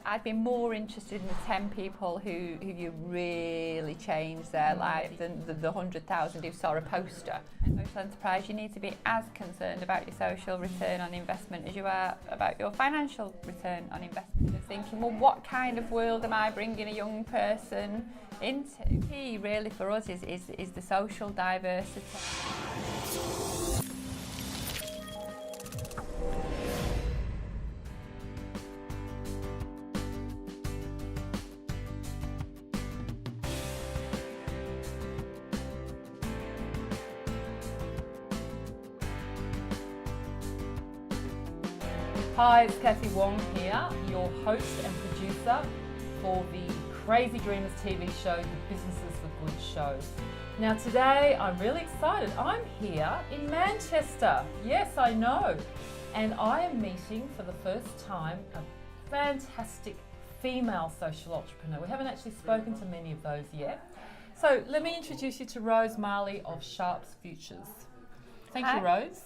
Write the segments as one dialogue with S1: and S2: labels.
S1: I'd be more interested in the 10 people who you really changed their life than the 100,000 who saw a poster. In social enterprise, you need to be as concerned about your social return on investment as you are about your financial return on investment. You're thinking, well, what kind of world am I bringing a young person into? Key really for us is the social diversity.
S2: Hi, it's Kathy Wong here, your host and producer for the Crazy Dreamers TV show, The Businesses for Good show. Now today I'm really excited. I'm here in Manchester. Yes, I know. And I am meeting for the first time a fantastic female social entrepreneur. We haven't actually spoken to many of those yet. So let me introduce you to Rose Marley of Sharps Futures. Thank you, Rose.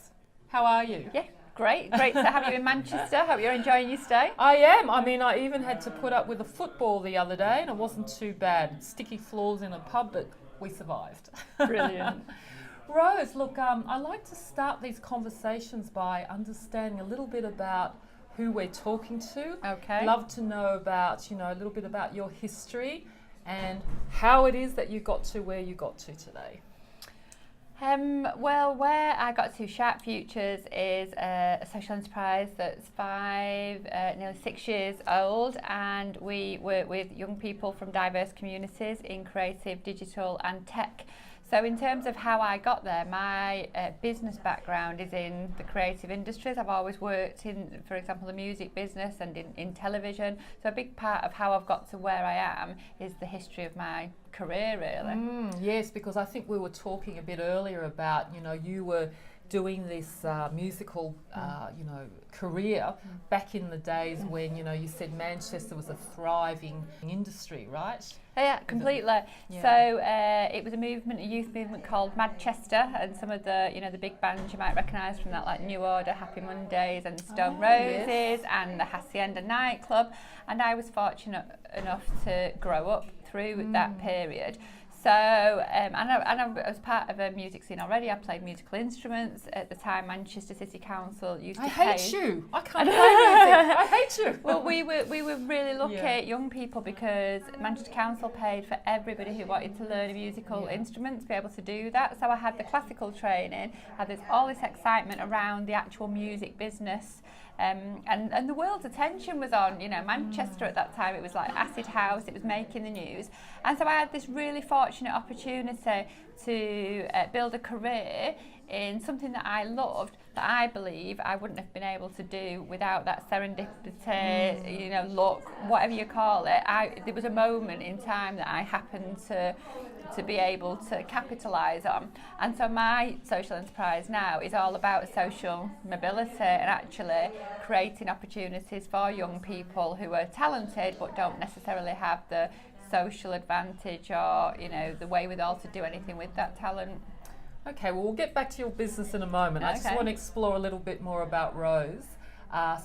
S2: How are you?
S1: Yeah. Great to have you in Manchester. Hope you're enjoying your stay.
S2: I am. I mean, I even had to put up with a football the other day and it wasn't too bad. Sticky floors in a pub, but we survived.
S1: Brilliant.
S2: Rose, look, I like to start these conversations by understanding a little bit about who we're talking to.
S1: Okay.
S2: Love to know about, a little bit about your history and how it is that you got to where you got to today.
S1: Well, where I got to, Sharp Futures is a social enterprise that's nearly 6 years old, and we work with young people from diverse communities in creative, digital and tech. So in terms of how I got there, my business background is in the creative industries. I've always worked in, for example, the music business and in television. So a big part of how I've got to where I am is the history of my career, really.
S2: Yes, because I think we were talking a bit earlier about, you were doing this musical, career back in the days when, you said Manchester was a thriving industry, right?
S1: Yeah, completely.
S2: Yeah.
S1: So it was a youth movement called Manchester, and some of the, the big bands you might recognise from that, like New Order, Happy Mondays, and the Stone Roses,
S2: yes.
S1: and the Hacienda nightclub. And I was fortunate enough to grow up through that period. So, and I was part of a music scene already. I played musical instruments. At the time, Manchester City Council used to pay...
S2: I hate you. I can't play music. I hate you.
S1: Well, we were really lucky at young people because Manchester Council paid for everybody who wanted to learn a musical instrument to be able to do that. So I had the classical training, had all this excitement around the actual music business. And the world's attention was on, Manchester at that time. It was like acid house, it was making the news. And so I had this really fortunate opportunity to build a career in something that I loved, that I believe I wouldn't have been able to do without that serendipity, luck, whatever you call it. There was a moment in time that I happened to be able to capitalise on. And so my social enterprise now is all about social mobility and actually creating opportunities for young people who are talented but don't necessarily have the social advantage or, the wherewithal to do anything with that talent.
S2: Okay, well, we'll get back to your business in a moment. I just want to explore a little bit more about Rose.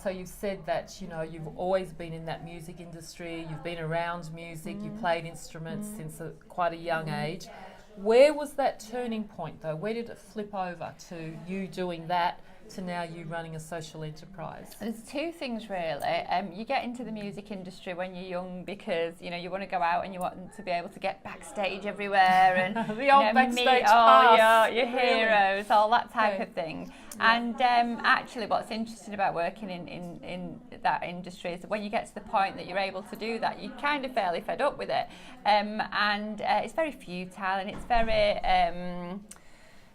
S2: So you've said that, you've always been in that music industry, you've been around music, you played instruments since quite a young age. Where was that turning point, though? Where did it flip over to you doing that to now you running a social enterprise?
S1: There's two things, really. You get into the music industry when you're young because, you want to go out and you want to be able to get backstage everywhere and
S2: the old backstage
S1: meet
S2: pass.
S1: all your heroes, all that type of thing.
S2: Yeah.
S1: And actually what's interesting about working in that industry is that when you get to the point that you're able to do that, you're kind of fairly fed up with it. And it's very futile and it's very...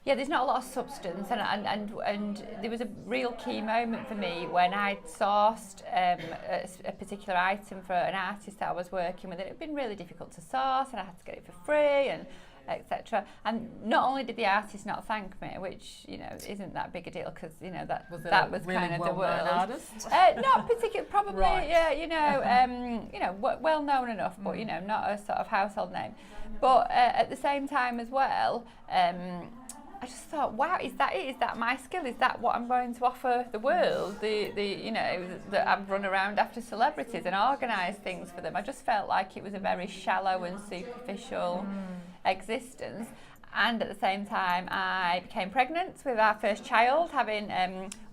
S1: there's not a lot of substance, and there was a real key moment for me when I'd sourced a particular item for an artist that I was working with. It had been really difficult to source, and I had to get it for free, and etc. And not only did the artist not thank me, which isn't that big a deal because that was
S2: really
S1: kind of the world.
S2: Artist?
S1: Not particularly, probably
S2: Right.
S1: well known enough, but not a sort of household name. But at the same time as well. I just thought, wow, is that it? Is that my skill? Is that what I'm going to offer the world? That I've run around after celebrities and organised things for them. I just felt like it was a very shallow and superficial existence. And at the same time, I became pregnant with our first child, having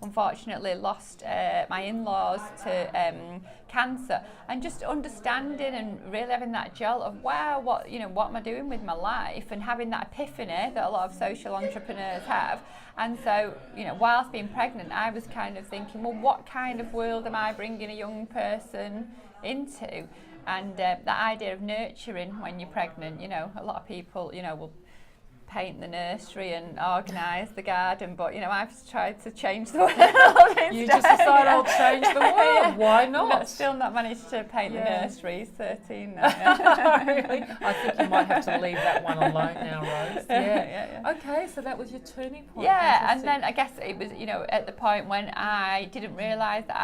S1: unfortunately lost my in-laws to cancer, and just understanding and really having that jolt of, wow, what am I doing with my life, and having that epiphany that a lot of social entrepreneurs have. And so, whilst being pregnant, I was kind of thinking, well, what kind of world am I bringing a young person into? And that idea of nurturing when you're pregnant, a lot of people, will paint the nursery and organise the garden, but I've tried to change the world instead.
S2: You just decided I'll change the world. Yeah. Why not?
S1: Still not managed to paint the nursery. He's 13 now.
S2: Really? I think you might have to leave that one alone now, Rose. Yeah. Okay, so that was your turning point.
S1: Yeah, and then I guess it was at the point when I didn't realise that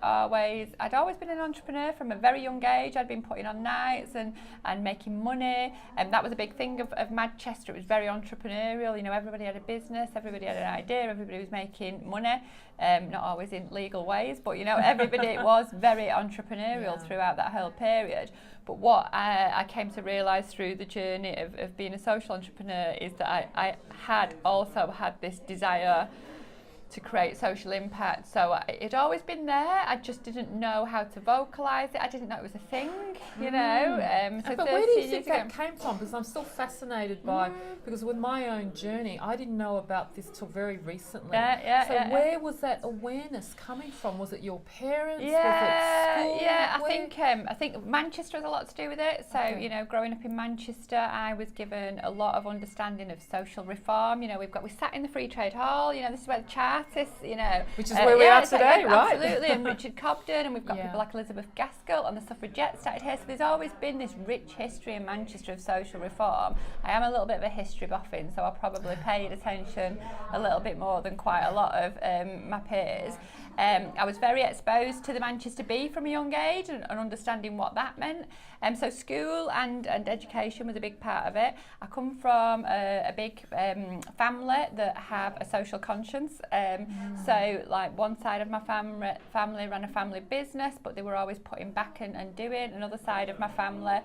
S1: I'd always been an entrepreneur from a very young age. I'd been putting on nights and making money, and that was a big thing of Manchester. It was very entrepreneurial. Everybody had a business, everybody had an idea, everybody was making money, not always in legal ways, but everybody was very entrepreneurial throughout that whole period. But what I came to realise through the journey of being a social entrepreneur is that I had also had this desire to create social impact. So it'd always been there. I just didn't know how to vocalise it. I didn't know it was a thing, So
S2: but where do you think that came from? Because I'm still fascinated by, because with my own journey, I didn't know about this till very recently. Where was that awareness coming from? Was it your parents? Was it school?
S1: I think Manchester has a lot to do with it. So, growing up in Manchester, I was given a lot of understanding of social reform. We sat in the Free Trade Hall, this is where the artists,
S2: which is where we are today, right?
S1: Absolutely, and Richard Cobden, and we've got people like Elizabeth Gaskell, and the suffragettes started here. So there's always been this rich history in Manchester of social reform. I am a little bit of a history buffing, so I probably paid attention a little bit more than quite a lot of my peers. I was very exposed to the Manchester Bee from a young age and understanding what that meant. So school and education was a big part of it. I come from a big family that have a social conscience. So like one side of my family ran a family business, but they were always putting back and doing. Another side of my family,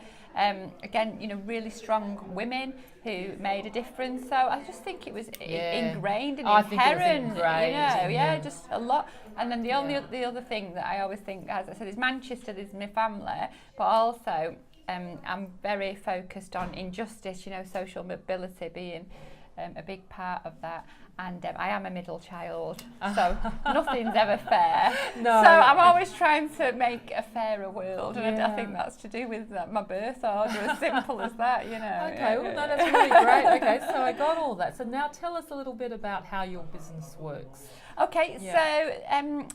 S1: again, really strong women who made a difference. So I just think it was ingrained and inherent. Just a lot. And then the other thing that I always think, as I said, is Manchester, there's my family, but also I'm very focused on injustice, social mobility being a big part of that. And I am a middle child, so nothing's ever fair. No. So I'm always trying to make a fairer world, and I think that's to do with my birth order, as simple as that,
S2: Okay, well, no, that's really great. Okay, so I got all that. So now tell us a little bit about how your business works.
S1: Okay, so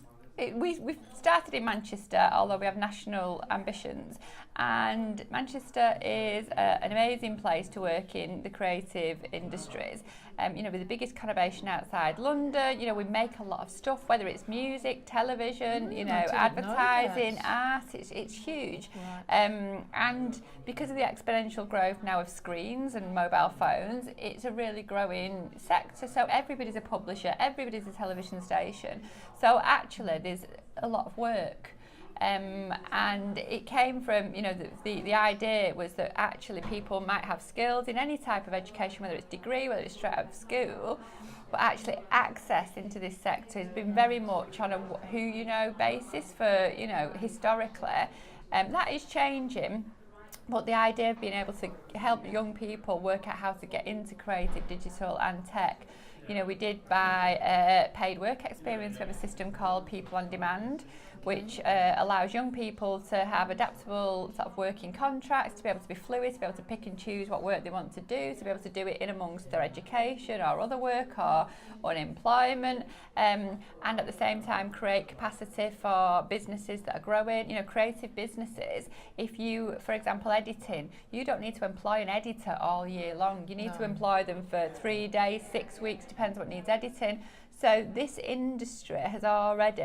S1: we've started in Manchester, although we have national ambitions, and Manchester is an amazing place to work in the creative industries. We're the biggest conurbation outside London. We make a lot of stuff, whether it's music, television, advertising, art. It's huge. Right. And because of the exponential growth now of screens and mobile phones, it's a really growing sector. So everybody's a publisher, everybody's a television station. So actually, there's a lot of work. And it came from, the idea was that actually people might have skills in any type of education, whether it's degree, whether it's straight out of school, but actually access into this sector has been very much on a who you know basis for, historically. That is changing. But the idea of being able to help young people work out how to get into creative, digital and tech, we did by paid work experience. We have a system called People on Demand, which allows young people to have adaptable sort of working contracts, to be able to be fluid, to be able to pick and choose what work they want to do, to be able to do it in amongst their education or other work or unemployment, and at the same time create capacity for businesses that are growing, creative businesses. If you, for example, editing, you don't need to employ an editor all year long. You need to employ them for 3 days, 6 weeks, depends what needs editing. So this industry has already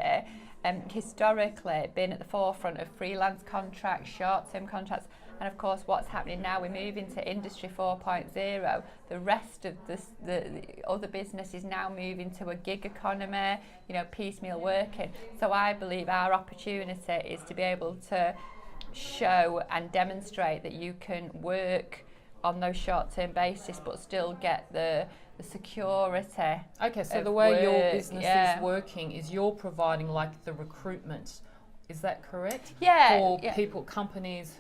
S1: historically been at the forefront of freelance contracts, short-term contracts, and of course what's happening now, we move into Industry 4.0. The rest of the other business is now moving to a gig economy, piecemeal working. So I believe our opportunity is to be able to show and demonstrate that you can work on those short-term basis but still get the security.
S2: Okay, so the way your business is working is you're providing like the recruitment. Is that correct?
S1: Yeah.
S2: For people, companies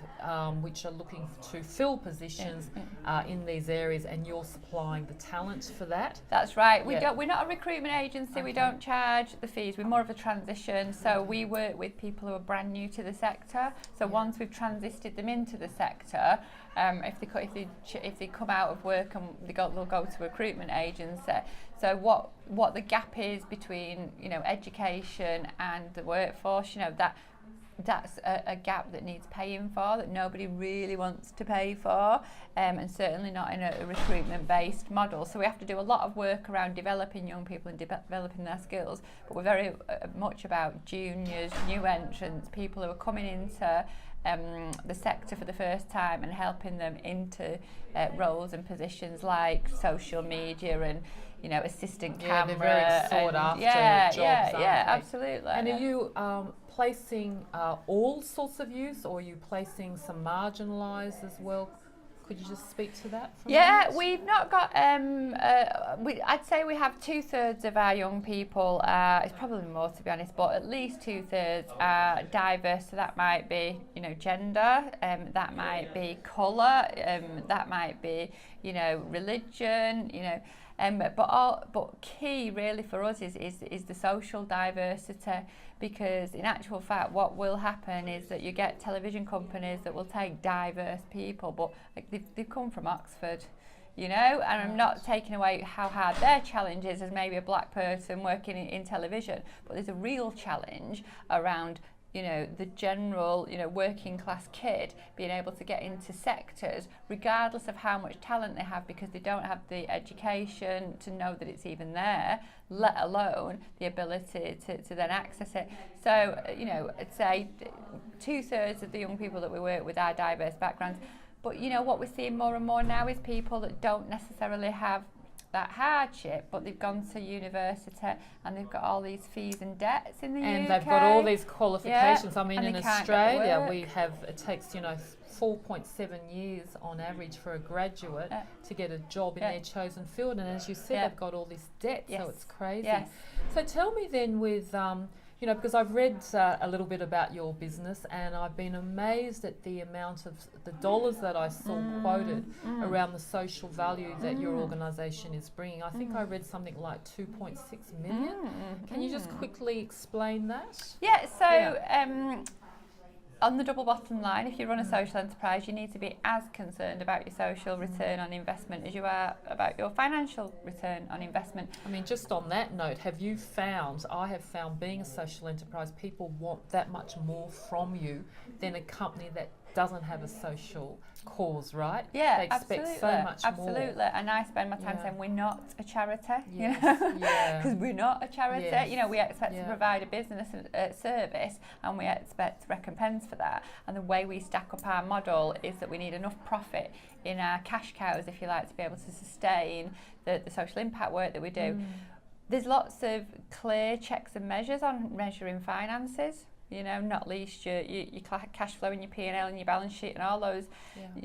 S2: which are looking to fill positions in these areas, and you're supplying the talent for that.
S1: That's right. We're not a recruitment agency. We don't charge the fees. We're more of a transition. So we work with people who are brand new to the sector. So once we've transited them into the sector, if they come out of work and they'll go to a recruitment agency. So what the gap is between education and the workforce, that's a gap that needs paying for, that nobody really wants to pay for, and certainly not in a recruitment based model. So we have to do a lot of work around developing young people and developing their skills, but we're very much about juniors, new entrants, people who are coming into the sector for the first time and helping them into roles and positions like social media and assistant camera.
S2: They're very sought after jobs.
S1: Absolutely.
S2: And are you placing all sorts of youth, or are you placing some marginalised as well? Could you just speak to that for a minute?
S1: We've not got, I'd say we have 2/3 of our young people, it's probably more to be honest, but at least 2/3 are diverse. So that might be, gender, that might be colour, that might be, religion, but key really for us is the social diversity, because in actual fact what will happen is that you get television companies that will take diverse people, but they've come from Oxford, and I'm not taking away how hard their challenge is as maybe a black person working in television, but there's a real challenge around the general, working class kid being able to get into sectors regardless of how much talent they have, because they don't have the education to know that it's even there, let alone the ability to then access it. So, I'd say 2/3 of the young people that we work with are diverse backgrounds. But, what we're seeing more and more now is people that don't necessarily have that hardship, but they've gone to university and they've got all these fees and debts in the UK.
S2: And they've got all these qualifications.
S1: Yeah.
S2: I mean, in Australia, it takes, 4.7 years on average for a graduate to get a job in their chosen field. And as you said, they've got all this debt, so it's crazy.
S1: Yes.
S2: So tell me then with, because I've read a little bit about your business, and I've been amazed at the amount of the dollars that I saw quoted around the social value that your organisation is bringing. I think I read something like 2.6 million. Can you just quickly explain that?
S1: Yeah, so on the double bottom line, if you run a social enterprise, you need to be as concerned about your social return on investment as you are about your financial return on investment.
S2: I mean, just on that note, I have found being a social enterprise, people want that much more from you than a company that doesn't have a social cause, right?
S1: Yeah,
S2: they expect so much more.
S1: Absolutely, and I spend my time saying we're not a charity,
S2: Yeah.
S1: because we're not a charity.
S2: Yes.
S1: We expect to provide a business service, and we expect recompense for that. And the way we stack up our model is that we need enough profit in our cash cows, if you like, to be able to sustain the social impact work that we do. There's lots of clear checks and measures on measuring finances. Not least your cash flow and your P&L and your balance sheet and all those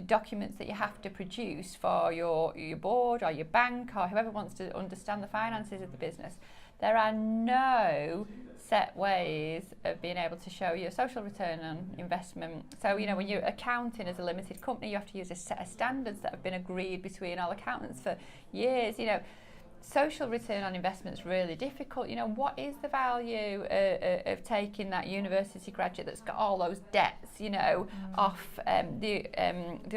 S1: documents that you have to produce for your board or your bank or whoever wants to understand the finances of the business. There are no set ways of being able to show your social return on investment. So, when you're accounting as a limited company, you have to use a set of standards that have been agreed between all accountants for years. Social return on investment is really difficult. What is the value of taking that university graduate that's got all those debts, off the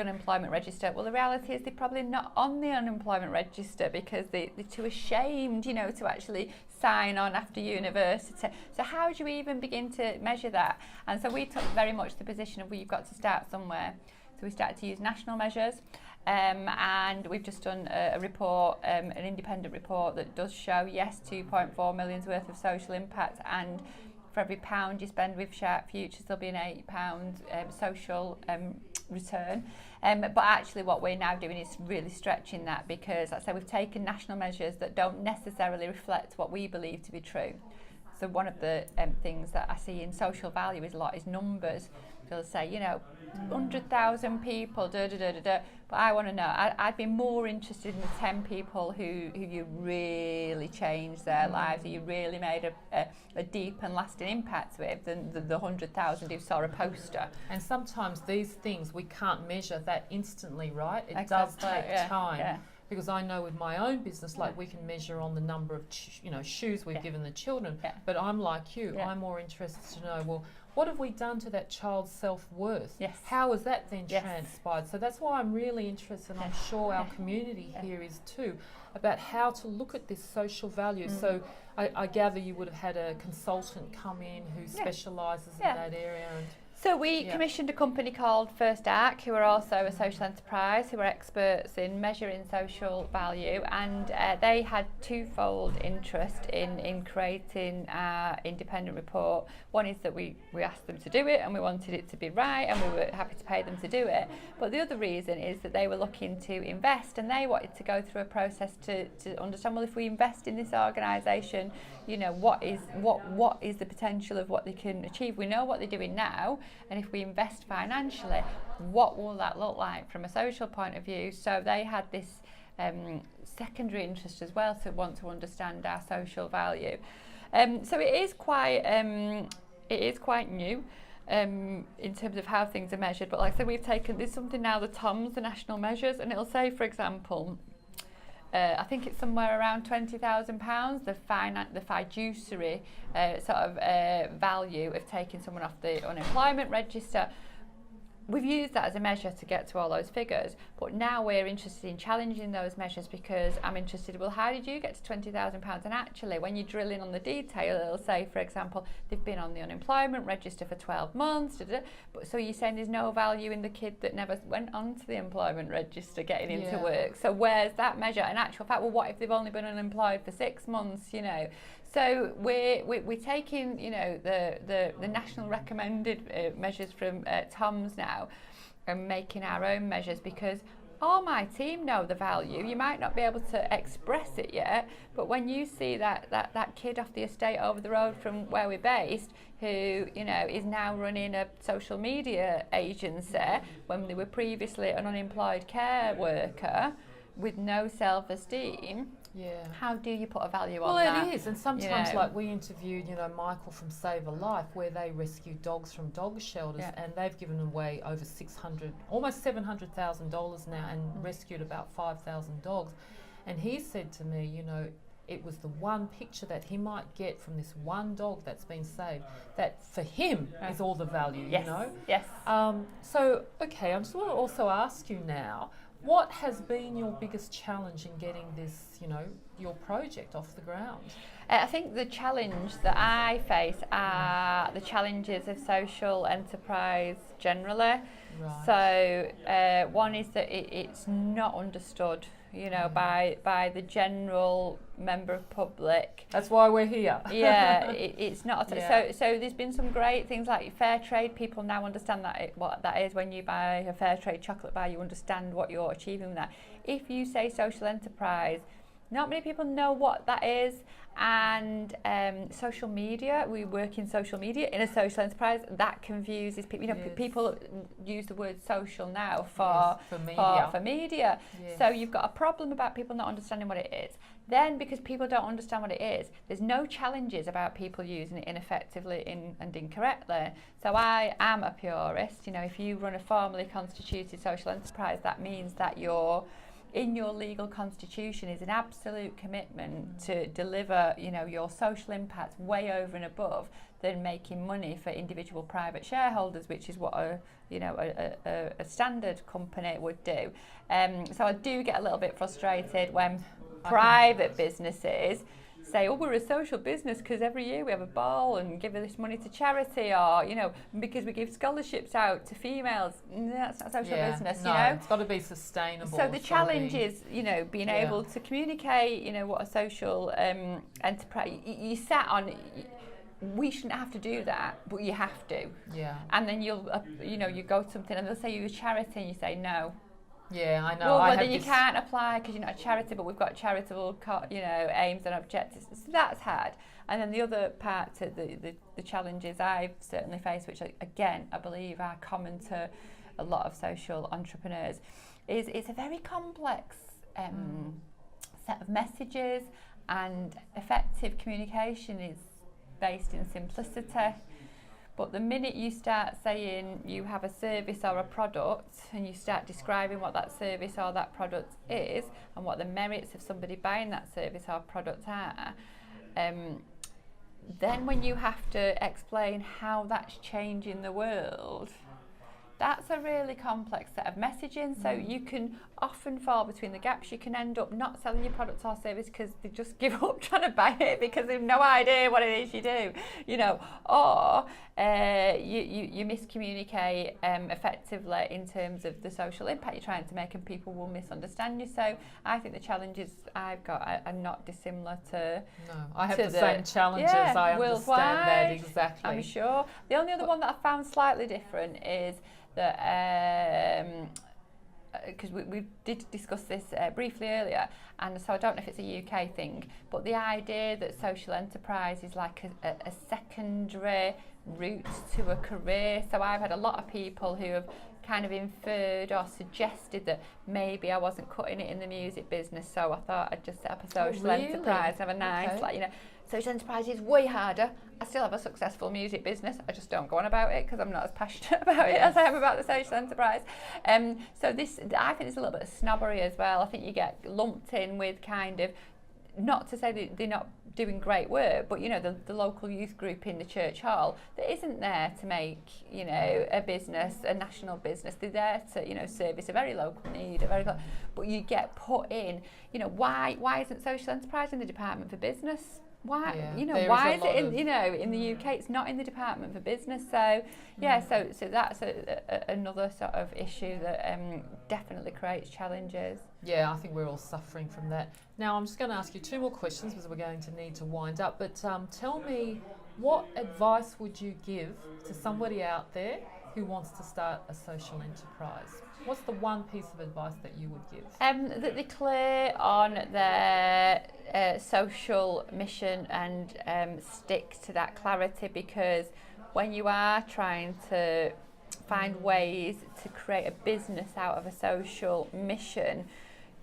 S1: unemployment register? Well, the reality is they're probably not on the unemployment register because they're too ashamed, to actually sign on after university. So how do you even begin to measure that? And so we took very much the position of, well, you've got to start somewhere. So we started to use national measures. And we've just done a report, an independent report that does show, yes, 2.4 million's worth of social impact, and for every £1 you spend with Shark Futures, there'll be an £8 social return. But actually what we're now doing is really stretching that, because, like I say, we've taken national measures that don't necessarily reflect what we believe to be true. So one of the things that I see in social value is numbers. They'll say, 100,000 people, but I want to know, I'd be more interested in the 10 people who you really changed their lives, who you really made a deep and lasting impact with, than the 100,000 who saw a poster.
S2: And sometimes these things we can't measure that instantly, right? It
S1: Exactly,
S2: does take time.
S1: Yeah.
S2: Because I know with my own business, we can measure on the number of shoes we've given the children. Yeah. But I'm like you, I'm more interested to know, well, what have we done to that child's self-worth?
S1: Yes.
S2: How has that then transpired? So that's why I'm really interested, and I'm sure our community here is too, about how to look at this social value. So I gather you would have had a consultant come in who specialises in that area. And
S1: so we commissioned a company called First Arc, who are also a social enterprise, who are experts in measuring social value, and they had twofold interest in creating our independent report. One is that we asked them to do it, and we wanted it to be right, and we were happy to pay them to do it. But the other reason is that they were looking to invest, and they wanted to go through a process to understand, well, if we invest in this organisation, what is the potential of what they can achieve? We know what they're doing now, and if we invest financially, what will that look like from a social point of view? So they had this secondary interest as well to want to understand our social value. So it is quite new in terms of how things are measured. But like I said, there's something now, the TOMS, the national measures, and it'll say, for example, I think it's somewhere around £20,000, the fiduciary value of taking someone off the unemployment register. We've used that as a measure to get to all those figures, but now we're interested in challenging those measures, because I'm interested, well, how did you get to £20,000? And actually, when you drill in on the detail, it'll say, for example, they've been on the unemployment register for 12 months. But so you're saying there's no value in the kid that never went onto the employment register getting into work. So where's that measure? In actual fact, well, what if they've only been unemployed for 6 months? So we're taking the national recommended measures from TOMS now and making our own measures, because all my team know the value. You might not be able to express it yet, but when you see that kid off the estate over the road from where we're based, who is now running a social media agency when they were previously an unemployed care worker with no self-esteem.
S2: Yeah.
S1: How do you put a value on that?
S2: Well, it is, and sometimes, we interviewed, Michael from Save a Life, where they rescue dogs from dog shelters, and they've given away over almost $700,000 now, and rescued about 5,000 dogs. And he said to me, it was the one picture that he might get from this one dog that's been saved, that for him is all the value.
S1: Yes. Yes.
S2: So, okay, I just want to also ask you now, what has been your biggest challenge in getting this, your project off the ground?
S1: I think the challenge that I face are the challenges of social enterprise generally.
S2: Right.
S1: So one is that it's not understood, by the general member of public.
S2: That's why we're here.
S1: It's not. So there's been some great things like fair trade. People now understand what that is. When you buy a fair trade chocolate bar, you understand what you're achieving with that. If you say social enterprise, not many people know what that is. And social media, we work in social media in a social enterprise, that confuses people. People use the word social now for media. Yes. So you've got a problem about people not understanding what it is. Then, because people don't understand what it is, there's no challenges about people using it ineffectively and incorrectly. So I am a purist. If you run a formally constituted social enterprise, that means that in your legal constitution is an absolute commitment to deliver, your social impact way over and above than making money for individual private shareholders, which is what a standard company would do. So I do get a little bit frustrated when private businesses say, oh, we're a social business because every year we have a ball and give this money to charity, or because we give scholarships out to females. That's not social business.
S2: It's got to be sustainable.
S1: So the challenge is being able to communicate what a social enterprise you sat on. we shouldn't have to do that, but you have to.
S2: Yeah.
S1: And then you go to something and they'll say you're a charity and you say no.
S2: Yeah, I know.
S1: Well, then you can't apply because you're not a charity, but we've got charitable, aims and objectives. So that's hard. And then the other part to the challenges I've certainly faced, which again I believe are common to a lot of social entrepreneurs, is it's a very complex set of messages, and effective communication is based in simplicity. But the minute you start saying you have a service or a product and you start describing what that service or that product is and what the merits of somebody buying that service or product are, then when you have to explain how that's changing the world, that's a really complex set of messaging. So you can often fall between the gaps. You can end up not selling your product or service because they just give up trying to buy it because they have no idea what it is you do, or you miscommunicate effectively in terms of the social impact you're trying to make, and people will misunderstand you. So I think the challenges I've got are not dissimilar to...
S2: No, I have the same challenges. I understand that exactly.
S1: I'm sure. The only other one that I found slightly different is that, because we did discuss this briefly earlier, and so I don't know if it's a UK thing, but the idea that social enterprise is like a secondary route to a career. So I've had a lot of people who have kind of inferred or suggested that maybe I wasn't cutting it in the music business, so I thought I'd just set up a social enterprise, have a nice, social enterprise is way harder. I still have a successful music business. I just don't go on about it because I'm not as passionate about it as I am about the social enterprise. So this, I think, it's a little bit of snobbery as well. I think you get lumped in with kind of, not to say that they're not doing great work, but the local youth group in the church hall that isn't there to make a business, a national business. They're there to service a very local need, but you get put in. Why isn't social enterprise in the Department for Business? Why why is it in the UK it's not in the Department for Business? So so that's another sort of issue that definitely creates challenges.
S2: Yeah, I think we're all suffering from that. Now I'm just going to ask you two more questions because we're going to need to wind up, but tell me, what advice would you give to somebody out there who wants to start a social enterprise? What's the one piece of advice that you would give? That
S1: they're clear on their social mission and stick to that clarity, because when you are trying to find ways to create a business out of a social mission,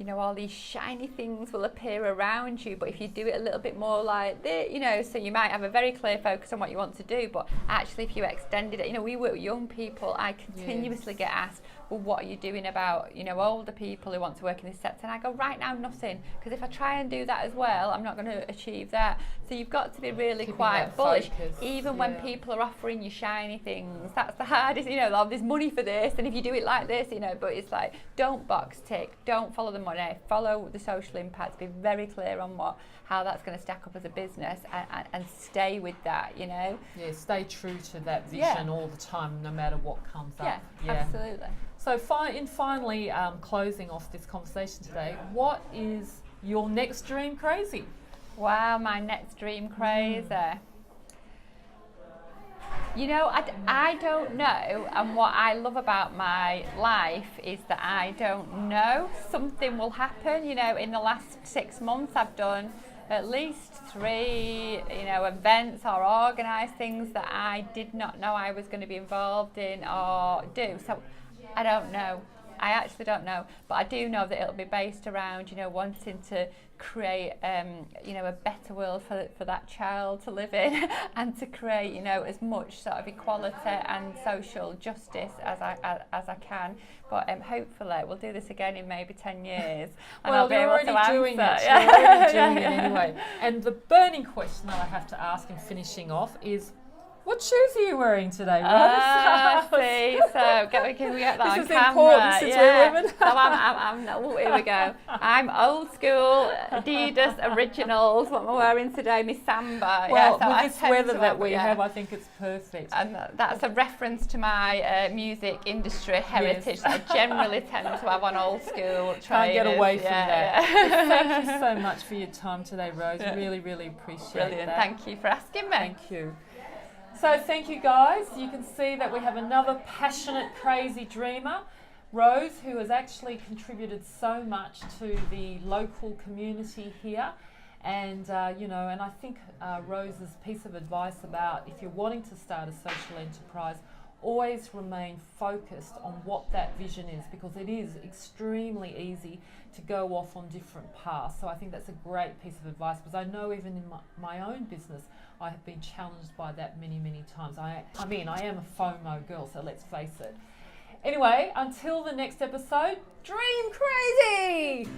S1: all these shiny things will appear around you, but if you do it a little bit more like this, so you might have a very clear focus on what you want to do, but actually if you extended it, we work with young people, I continuously get asked, well, what are you doing about, older people who want to work in this sector? And I go, right now, nothing, because if I try and do that as well, I'm not going to achieve that. So you've got to be really quite bullish, even when people are offering you shiny things. That's the hardest, there's money for this, and if you do it like this, but it's like, don't box tick, don't follow the money, follow the social impact, be very clear on how that's going to stack up as a business, and stay with that, Yeah,
S2: stay true to that vision all the time, no matter what comes up.
S1: Yeah, absolutely.
S2: So finally, closing off this conversation today, what is your next dream crazy?
S1: Wow, my next dream crazy. I don't know, and what I love about my life is that I don't know. Something will happen. In the last 6 months I've done at least 3 events or organised things that I did not know I was going to be involved in or do. So I don't know. I actually don't know, but I do know that it'll be based around, wanting to create, a better world for that child to live in, and to create, as much sort of equality and social justice as I can. But hopefully we'll do this again in maybe 10 years. And
S2: well,
S1: I'll be
S2: you're
S1: able
S2: already
S1: to
S2: doing
S1: answer.
S2: it. You're already doing it anyway. And the burning question that I have to ask in finishing off is, what shoes are you wearing today, Rose?
S1: See, so can we get that
S2: this
S1: on
S2: is
S1: camera?
S2: Important since we're women.
S1: So I'm here we go. I'm old school Adidas Originals. What am I wearing today? My Samba.
S2: Well,
S1: so
S2: with this weather that we have, I think it's perfect.
S1: And that's a reference to my music industry heritage that I generally tend to have on old school trainers.
S2: Can't get away from that. Thank you so much for your time today, Rose. Really, really appreciate
S1: Brilliant.
S2: that.
S1: Thank you for asking me.
S2: Thank you. So thank you guys. You can see that we have another passionate, crazy dreamer, Rose, who has actually contributed so much to the local community here. And, and I think Rose's piece of advice about if you're wanting to start a social enterprise, always remain focused on what that vision is, because it is extremely easy to go off on different paths. So I think that's a great piece of advice, because I know even in my own business, I have been challenged by that many, many times. I am a FOMO girl, so let's face it. Anyway, until the next episode, dream crazy!